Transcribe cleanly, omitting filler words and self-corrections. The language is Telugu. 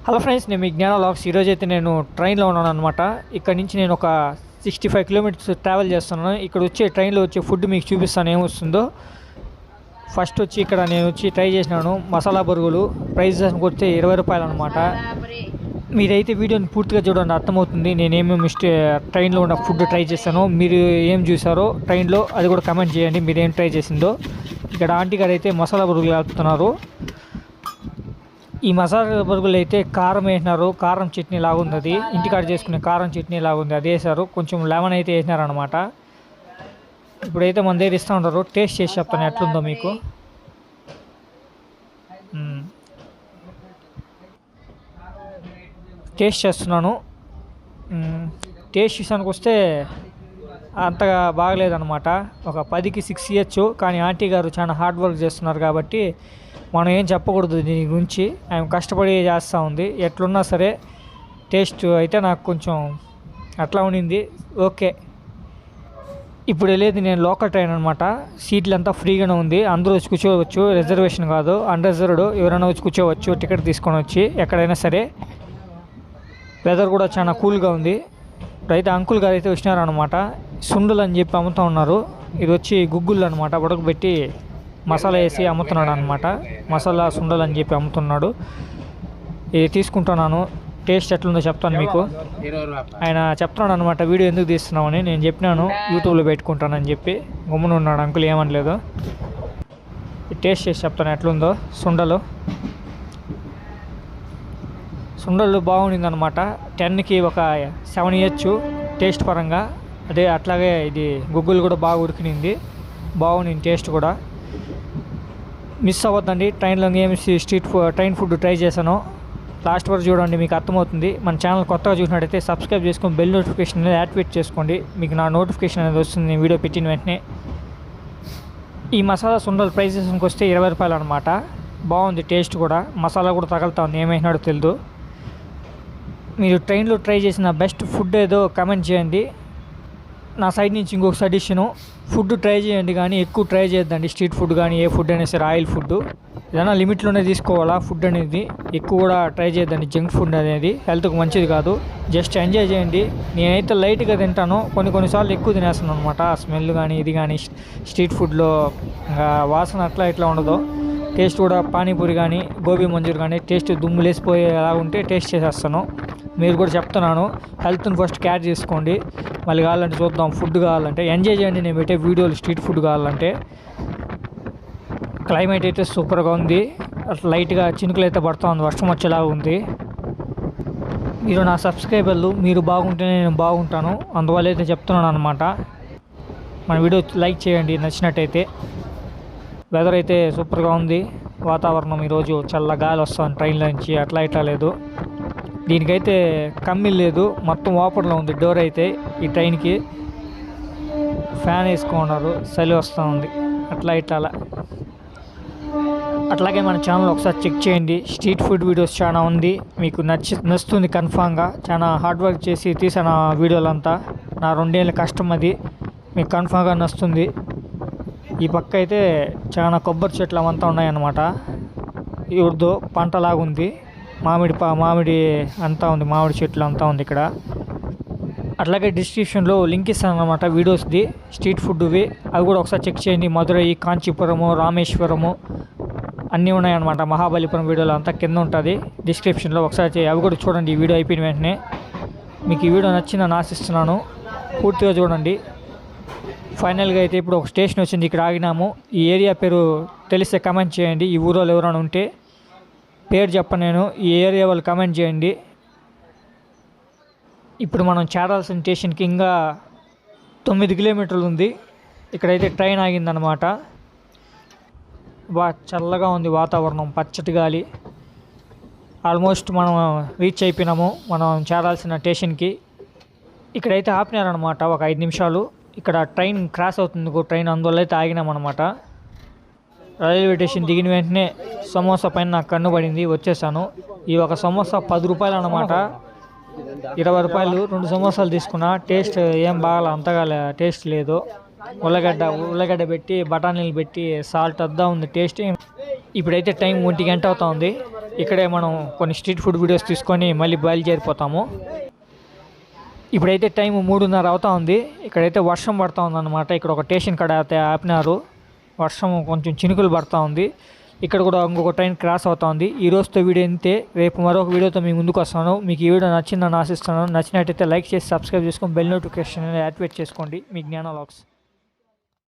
హలో ఫ్రెండ్స్, నేను మీ జ్ఞాన వ్లాగ్స్. ఈరోజు అయితే నేను ట్రైన్లో ఉన్నాను అనమాట. ఇక్కడ నుంచి నేను ఒక 65 కిలోమీటర్స్ ట్రావెల్ చేస్తున్నాను. ఇక్కడ వచ్చే ట్రైన్లో వచ్చే ఫుడ్ మీకు చూపిస్తాను ఏమొస్తుందో. ఫస్ట్ వచ్చి ఇక్కడ నేను వచ్చి ట్రై చేసినాను మసాలా బరుగులు. ప్రైస్ కొడితే 20 రూపాయలు అనమాట. మీరైతే వీడియోని పూర్తిగా చూడండి, అర్థమవుతుంది నేనేమేమి ట్రైన్లో ఉన్న ఫుడ్ ట్రై చేశానో. మీరు ఏం చూసారో ట్రైన్లో అది కూడా కమెంట్ చేయండి, మీరు ఏం ట్రై చేసిందో. ఇక్కడ ఆంటీ గారు అయితే మసాలా బరుగులు కలుపుతున్నారు. ఈ మసాలా బరుగులు అయితే కారం వేసినారు, కారం చట్నీ లాగుంది. అది ఇంటికాడ చేసుకునే కారం చట్నీ లాగుంది, అది వేసారు. కొంచెం లెమన్ అయితే వేసినారనమాట. ఇప్పుడైతే మన దగ్గర ఇస్తూ ఉంటారు. టేస్ట్ చేసి చెప్తాను ఎట్లుందో మీకు. టేస్ట్ చేస్తున్నాను. టేస్ట్ విషయానికి వస్తే అంతగా బాగలేదన్నమాట. ఒక 10కి 6 ఇవ్వచ్చు. కానీ ఆంటీ గారు చాలా హార్డ్ వర్క్ చేస్తున్నారు కాబట్టి మనం ఏం చెప్పకూడదు దీని గురించి. ఆమె కష్టపడి చేస్తూ ఉంది. ఎట్లున్నా సరే టేస్ట్ అయితే నాకు కొంచెం అట్లా ఉండింది. ఓకే. ఇప్పుడు వెళ్ళేది నేను లోకల్ ట్రైన్ అనమాట. సీట్లు అంతా ఫ్రీగానే ఉంది, అందరూ వచ్చి కూర్చోవచ్చు. రిజర్వేషన్ కాదు, అన్రిజర్వ్డ్. ఎవరైనా వచ్చి కూర్చోవచ్చు టికెట్ తీసుకొని వచ్చి ఎక్కడైనా సరే. వెదర్ కూడా చాలా కూల్గా ఉంది. ఇప్పుడైతే అంకుల్ గారు అయితే వచ్చినారనమాట. సుండలు అని చెప్పి అమ్ముతూ ఉన్నారు. ఇది వచ్చి గుగ్గుళ్ళు అనమాట, ఉడకబెట్టి మసాలా వేసి అమ్ముతున్నాడు అనమాట. మసాలా సుండలు అని చెప్పి అమ్ముతున్నాడు. ఇది తీసుకుంటున్నాను. టేస్ట్ ఎట్లుందో చెప్తాను మీకు. ఆయన చెప్తున్నాడు అనమాట వీడియో ఎందుకు తీస్తున్నామని. నేను చెప్పినాను యూట్యూబ్లో పెట్టుకుంటానని చెప్పి. గమ్మున ఉన్నాడు అంకుల్, ఏమనలేదు. టేస్ట్ చేసి చెప్తాను ఎట్లుందో. సుండలు బాగుండింది అనమాట. 10కి ఒక 7 ఇవ్వచ్చు టేస్ట్ పరంగా. అదే అట్లాగే ఇది గుగ్గులు కూడా బాగా ఉడికినింది, బాగుంది టేస్ట్ కూడా. మిస్ అవ్వద్దండి. ట్రైన్లో ఏమి ట్రైన్ ఫుడ్ ట్రై చేశాను. లాస్ట్ వరకు చూడండి, మీకు అర్థమవుతుంది. మన ఛానల్ కొత్తగా చూసినట్టయితే సబ్స్క్రైబ్ చేసుకొని బెల్ నోటిఫికేషన్ అనేది యాక్టివేట్ చేసుకోండి. మీకు నా నోటిఫికేషన్ అనేది వస్తుంది నేను వీడియో పెట్టిన వెంటనే. ఈ మసాలా సుండలు ప్రైసెస్కి వస్తే 20 రూపాయలు అనమాట. బాగుంది టేస్ట్ కూడా. మసాలా కూడా తగులుతా ఉంది, ఏమైనాడో తెలియదు. మీరు ట్రైన్లో ట్రై చేసిన బెస్ట్ ఫుడ్ ఏదో కమెంట్ చేయండి. నా సైడ్ నుంచి ఇంకొక సజెషను, ఫుడ్ ట్రై చేయండి కానీ ఎక్కువ ట్రై చేయొద్దండి. స్ట్రీట్ ఫుడ్ కానీ ఏ ఫుడ్ అయినా సరే, ఆయిల్ ఫుడ్ ఏదైనా లిమిట్లోనే తీసుకోవాలా ఫుడ్ అనేది. ఎక్కువ కూడా ట్రై చేయొద్దండి. జంక్ ఫుడ్ అనేది హెల్త్కి మంచిది కాదు. జస్ట్ ఎంజాయ్ చేయండి. నేనైతే లైట్గా తింటాను, కొన్నిసార్లు ఎక్కువ తినేస్తాను అనమాట. స్మెల్ కానీ ఇది కానీ స్ట్రీట్ ఫుడ్లో వాసన అట్లా ఇట్లా ఉండదు. టేస్ట్ కూడా పానీపూరి కానీ గోబీ మంచూరి కానీ టేస్ట్ దుమ్ములేసిపోయేలా ఉంటే టేస్ట్ చేసేస్తాను. మీరు కూడా చెప్తున్నాను, హెల్త్ని ఫస్ట్ కేర్ చేసుకోండి. మళ్ళీ కావాలంటే చూద్దాం. ఫుడ్ కావాలంటే ఎంజాయ్ చేయండి. నేను పెట్టే వీడియోలు స్ట్రీట్ ఫుడ్ కావాలంటే. క్లైమేట్ అయితే సూపర్గా ఉంది. అట్లా లైట్గా చినుకులు అయితే పడుతూ ఉంది, వర్షం వచ్చేలాగా ఉంది. మీరు నా సబ్స్క్రైబర్లు, మీరు బాగుంటేనే నేను బాగుంటాను. అందువల్ల అయితే చెప్తున్నాను అనమాట. మన వీడియో లైక్ చేయండి నచ్చినట్టయితే. వెదర్ అయితే సూపర్గా ఉంది. వాతావరణం ఈరోజు చల్ల గాలి వస్తుంది ట్రైన్లో నుంచి, అట్లా ఇట్లా లేదు. దీనికైతే కమ్మిల్ లేదు, మొత్తం ఓపెన్లో ఉంది డోర్ అయితే. ఈ ట్రైన్కి ఫ్యాన్ వేసుకున్నారు, చలి వస్తూ ఉంది. అట్లా ఇట్లా అట్లాగే మన ఛానల్ ఒకసారి చెక్ చేయండి. స్ట్రీట్ ఫుడ్ వీడియోస్ చాలా ఉంది, మీకు నచ్చుతుంది కన్ఫామ్గా. చాలా హార్డ్ వర్క్ చేసి తీసిన వీడియోలంతా. నా 2 ఏళ్ళ కష్టం అది, మీకు కన్ఫామ్గా నచ్చుతుంది. ఈ పక్క అయితే చాలా కొబ్బరి చెట్లు అవంతా ఉన్నాయన్నమాట. ఉర్దు పంటలాగుంది. మామిడి అంతా ఉంది, మామిడి చెట్లు అంతా ఉంది ఇక్కడ. అట్లాగే డిస్క్రిప్షన్లో లింక్ ఇస్తాను అనమాట వీడియోస్ది, స్ట్రీట్ ఫుడ్వి. అవి కూడా ఒకసారి చెక్ చేయండి. మధురై, కాంచీపురము, రామేశ్వరము అన్నీ ఉన్నాయన్నమాట. మహాబలిపురం వీడియోలో అంతా కింద ఉంటుంది డిస్క్రిప్షన్లో. ఒకసారి అవి కూడా చూడండి ఈ వీడియో అయిపోయిన వెంటనే. మీకు ఈ వీడియో నచ్చిందని ఆశిస్తున్నాను. పూర్తిగా చూడండి. ఫైనల్గా అయితే ఇప్పుడు ఒక స్టేషన్ వచ్చింది, ఇక్కడ ఆగినాము. ఈ ఏరియా పేరు తెలిస్తే కమెంట్ చేయండి. ఈ ఊరిలో ఎవరైనా ఉంటే పేరు చెప్పను నేను, ఈ ఏరియా వాళ్ళు కమెంట్ చేయండి. ఇప్పుడు మనం చేరాల్సిన స్టేషన్కి ఇంకా 9 కిలోమీటర్లు ఉంది. ఇక్కడైతే ట్రైన్ ఆగిందనమాట. చల్లగా ఉంది వాతావరణం, పచ్చటి గాలి. ఆల్మోస్ట్ మనం రీచ్ అయిపోయినాము మనం చేరాల్సిన స్టేషన్కి. ఇక్కడైతే ఆపినారనమాట ఒక 5 నిమిషాలు. ఇక్కడ ట్రైన్ క్రాస్ అవుతుంది ట్రైన్, అందువల్ల అయితే ఆగినామన్నమాట. రైల్వే స్టేషన్ దిగిన వెంటనే సమోసా పైన నాకు కన్ను పడింది, వచ్చేసాను. ఈ ఒక సమోసా 10 రూపాయలు అన్నమాట. 20 రూపాయలు 2 సమోసాలు తీసుకున్నా. టేస్ట్ ఏం బాగా అంతగా టేస్ట్ లేదు. ఉల్లగడ్డ పెట్టి బఠానీలు పెట్టి సాల్ట్ అద్దా ఉంది టేస్ట్. ఇప్పుడైతే టైం 1 గంట అవుతా ఉంది. ఇక్కడే మనం కొన్ని స్ట్రీట్ ఫుడ్ వీడియోస్ తీసుకొని మళ్ళీ బయలుదేరిపోతాము. ఇప్పుడైతే టైం 3:30 అవుతా ఉంది. ఇక్కడైతే వర్షం పడుతూ ఉందన్నమాట. ఇక్కడ ఒక స్టేషన్ కాడ అయితే ఆపినారు. వర్షం కొంచెం చినుకులు పడుతూ ఉంది. ఇక్కడ కూడా ఇంకొక ట్రైన్ క్రాస్ అవుతా ఉంది. ఈ రోజుతో వీడియో ఇంతే. రేపు మరొక వీడియోతో మీ ముందుకు వస్తాను. మీకు ఈ వీడియో నచ్చిందని ఆశిస్తున్నాను. నచ్చినట్టయితే లైక్ చేసి సబ్స్క్రైబ్ చేసుకొని బెల్ నోటిఫికేషన్ యాక్టివేట్ చేసుకోండి. మీ జ్ఞాన వ్లాగ్స్.